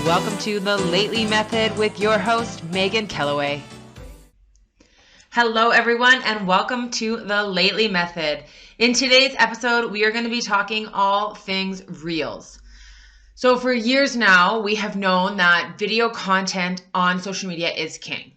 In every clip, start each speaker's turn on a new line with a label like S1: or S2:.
S1: Welcome to the Lately Method with your host, Megan Kellaway. Hello, everyone, and welcome to the Lately Method. In today's episode, we are going to be talking all things Reels. So for years now, we have known that video content on social media is king.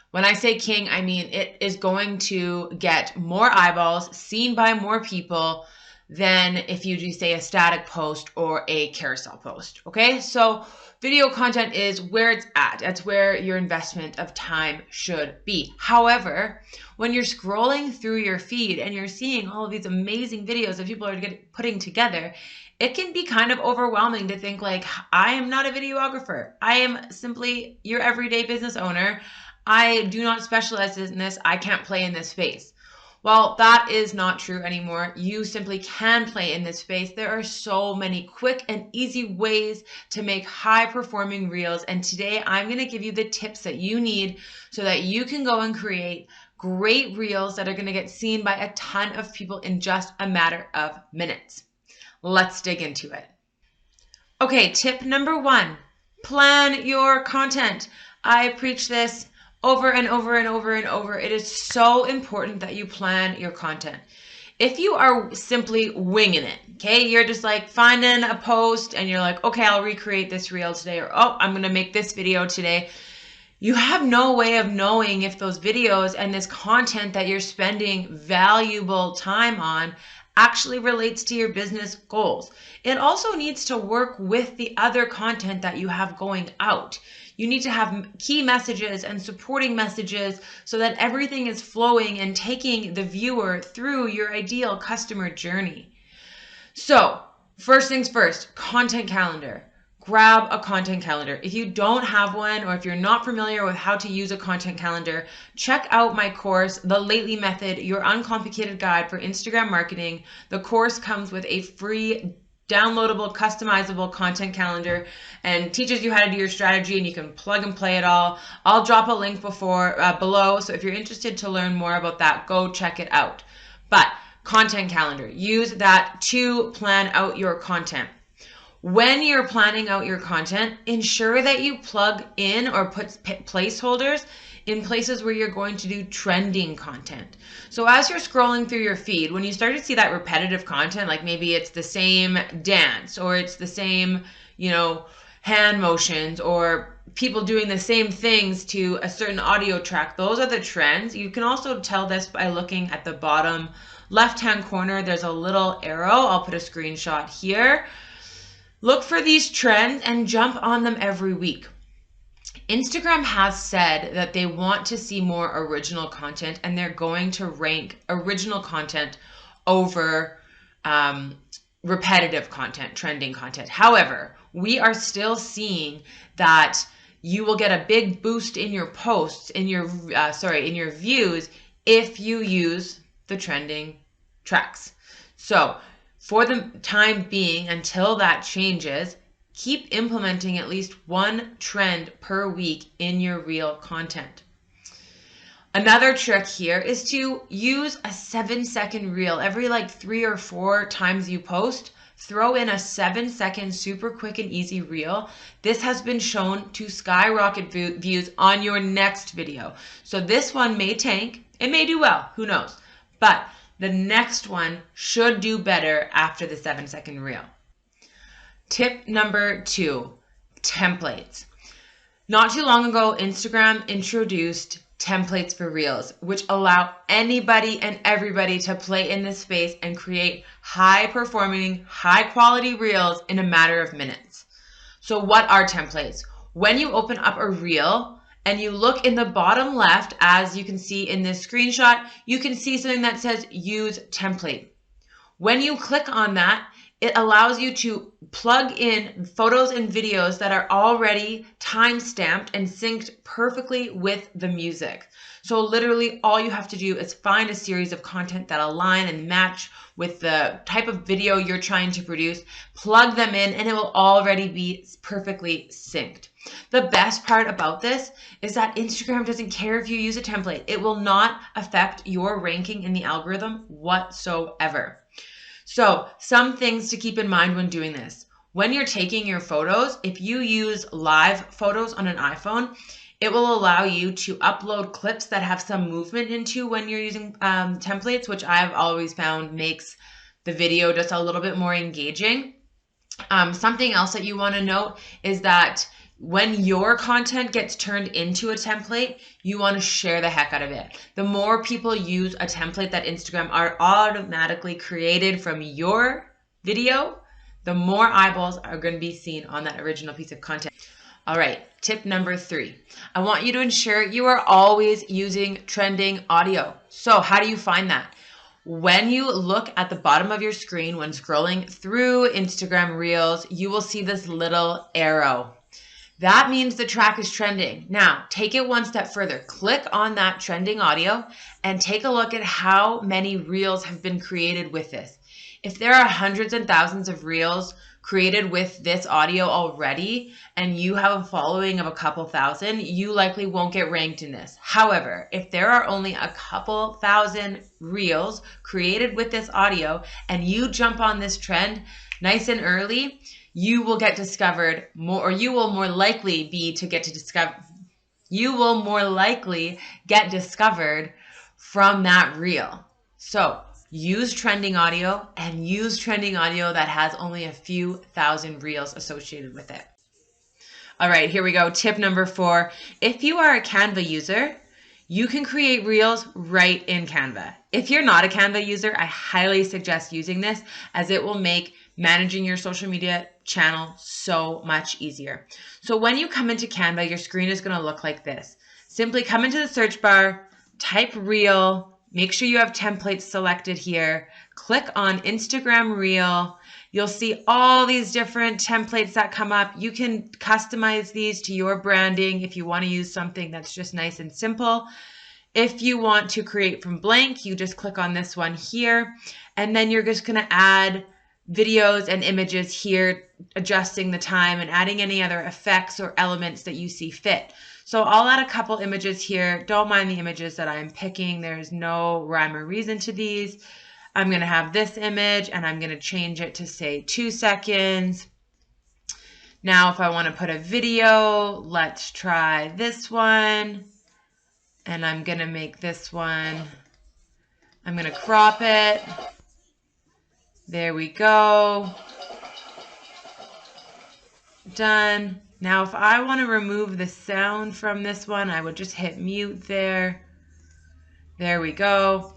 S1: When I say king, I mean it is going to get more eyeballs, seen by more people than if you do, say, a static post or a carousel post. Okay, so video content is where it's at. That's where your investment of time should be. However, when you're scrolling through your feed and you're seeing all of these amazing videos that people are putting together, it can be kind of overwhelming to think like, I am not a videographer. I am simply your everyday business owner. I do not specialize in this. I can't play in this space. Well, that is not true anymore. You simply can play in this space. There are so many quick and easy ways to make high-performing reels. And today I'm going to give you the tips that you need so that you can go and create great reels that are going to get seen by a ton of people in just a matter of minutes. Let's dig into it. Okay, tip number 1, plan your content. I preach this over and over and over and over. It is so important that you plan your content. If you are simply winging it, okay, you're just like finding a post and you're like, okay, I'll recreate this reel today, or oh, I'm going to make this video today. You have no way of knowing if those videos and this content that you're spending valuable time on actually relates to your business goals. It also needs to work with the other content that you have going out. You need to have key messages and supporting messages so that everything is flowing and taking the viewer through your ideal customer journey. So, first things first, content calendar. Grab a content calendar. If you don't have one, or if you're not familiar with how to use a content calendar, check out my course, The Lately Method, Your Uncomplicated Guide for Instagram Marketing. The course comes with a free downloadable, customizable content calendar and teaches you how to do your strategy, and you can plug and play it all. I'll drop a link below, so if you're interested to learn more about that, go check it out. But content calendar, use that to plan out your content. When you're planning out your content, ensure that you plug in or put placeholders in places where you're going to do trending content. So as you're scrolling through your feed, when you start to see that repetitive content, like maybe it's the same dance or it's the same, hand motions or people doing the same things to a certain audio track, those are the trends. You can also tell this by looking at the bottom left-hand corner. There's a little arrow. I'll put a screenshot here. Look for these trends and jump on them every week. Instagram has said that they want to see more original content, and they're going to rank original content over repetitive content, trending content. However, we are still seeing that you will get a big boost in your posts, in your views, if you use the trending tracks. So for the time being, until that changes, keep implementing at least one trend per week in your reel content. Another trick here is to use a 7-second reel. Every 3 or 4 times you post, throw in a 7-second super quick and easy reel. This has been shown to skyrocket views on your next video. So this one may tank. It may do well. Who knows? But the next one should do better after the 7-second reel. Tip number 2, templates. Not too long ago, Instagram introduced templates for reels, which allow anybody and everybody to play in this space and create high-performing, high-quality reels in a matter of minutes. So what are templates? When you open up a reel and you look in the bottom left, as you can see in this screenshot, you can see something that says Use Template. When you click on that, it allows you to plug in photos and videos that are already time-stamped and synced perfectly with the music. So literally all you have to do is find a series of content that align and match with the type of video you're trying to produce, plug them in, and it will already be perfectly synced. The best part about this is that Instagram doesn't care if you use a template. It will not affect your ranking in the algorithm whatsoever. So some things to keep in mind when doing this. when you're taking your photos, if you use live photos on an iPhone, it will allow you to upload clips that have some movement into when you're using templates, which I've always found makes the video just a little bit more engaging. Something else that you want to note is that when your content gets turned into a template, you want to share the heck out of it. The more people use a template that Instagram are automatically created from your video, the more eyeballs are going to be seen on that original piece of content. All right, tip number 3. I want you to ensure you are always using trending audio. So how do you find that? When you look at the bottom of your screen when scrolling through Instagram Reels, you will see this little arrow. That means the track is trending. Now, take it one step further. Click on that trending audio and take a look at how many Reels have been created with this. If there are hundreds and thousands of Reels created with this audio already, and you have a following of a couple thousand, you likely won't get ranked in this. However, if there are only a couple thousand Reels created with this audio, and you jump on this trend nice and early, you will get discovered more, or you will more likely get discovered from that reel. So use trending audio, and use trending audio that has only a few thousand Reels associated with it. All right, here we go. Tip number 4. If you are a Canva user, you can create Reels right in Canva. If you're not a Canva user, I highly suggest using this, as it will make managing your social media channel so much easier. So when you come into Canva, your screen is going to look like this. Simply come into the search bar, type Reel, make sure you have templates selected here, click on Instagram Reel. You'll see all these different templates that come up. You can customize these to your branding if you want to use something that's just nice and simple. If you want to create from blank, you just click on this one here, and then you're just going to add videos and images here, adjusting the time and adding any other effects or elements that you see fit. So I'll add a couple images here. Don't mind the images that I'm picking. There's no rhyme or reason to these. I'm going to have this image, and I'm going to change it to, say, 2 seconds. Now, if I want to put a video, let's try this one. And I'm going to make this one, I'm going to crop it. There we go. Done. Now, if I want to remove the sound from this one, I would just hit mute there. There we go.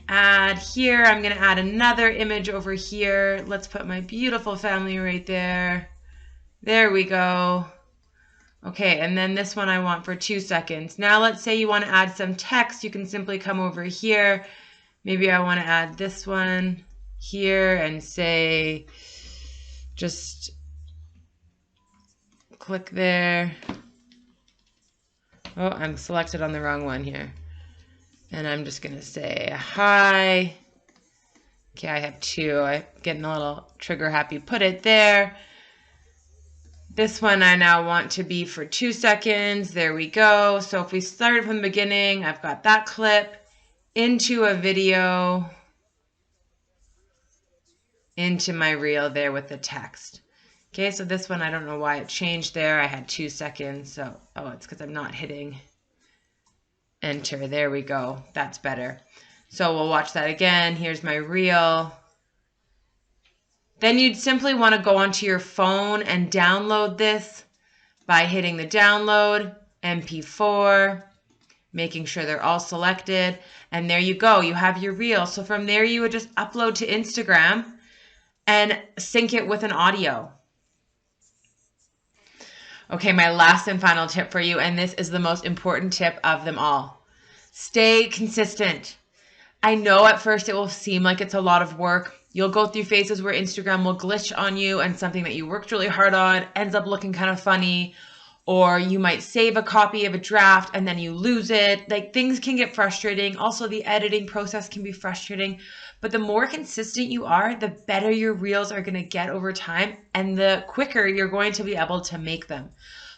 S1: Add here. I'm going to add another image over here. Let's put my beautiful family right there. There we go. Okay, and then this one I want for 2 seconds. Now, let's say you want to add some text. You can simply come over here. Maybe I want to add this one here and say, just click there. Oh, I'm selected on the wrong one here. And I'm just going to say hi. Okay, I have 2. I'm getting a little trigger happy. Put it there. This one I now want to be for 2 seconds. There we go. So if we started from the beginning, I've got that clip into a video, into my reel there with the text. Okay, so this one, I don't know why it changed there. I had 2 seconds. So, oh, it's because I'm not hitting enter. There we go. That's better. So we'll watch that again. Here's my reel. Then you'd simply want to go onto your phone and download this by hitting the download, MP4, making sure they're all selected. And there you go. You have your reel. So from there, you would just upload to Instagram and sync it with an audio. Okay, my last and final tip for you, and this is the most important tip of them all. Stay consistent. I know at first it will seem like it's a lot of work. You'll go through phases where Instagram will glitch on you and something that you worked really hard on ends up looking kind of funny, or you might save a copy of a draft and then you lose it. Like, things can get frustrating. Also, the editing process can be frustrating, but the more consistent you are, the better your reels are going to get over time and the quicker you're going to be able to make them.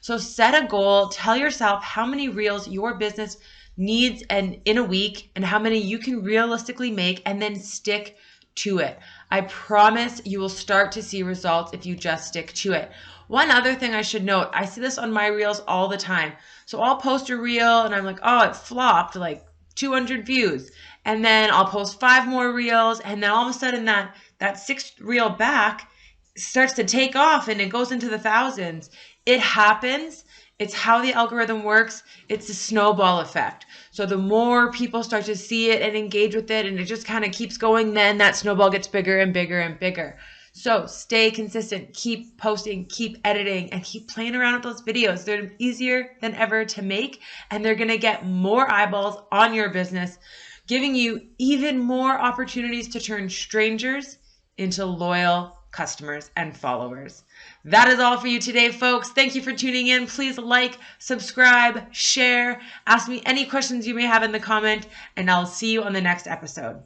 S1: So set a goal, tell yourself how many reels your business needs in a week and how many you can realistically make, and then stick to it. I promise you will start to see results if you just stick to it. One other thing I should note, I see this on my reels all the time. So I'll post a reel and I'm like, oh, it flopped, like 200 views. And then I'll post 5 more reels, and then all of a sudden that 6th reel back starts to take off and it goes into the thousands. It happens. It's how the algorithm works. It's a snowball effect. So the more people start to see it and engage with it, and it just kind of keeps going, then that snowball gets bigger and bigger and bigger. So stay consistent, keep posting, keep editing, and keep playing around with those videos. They're easier than ever to make, and they're going to get more eyeballs on your business, giving you even more opportunities to turn strangers into loyal customers and followers. That is all for you today, folks. Thank you for tuning in. Please like, subscribe, share, ask me any questions you may have in the comment, and I'll see you on the next episode.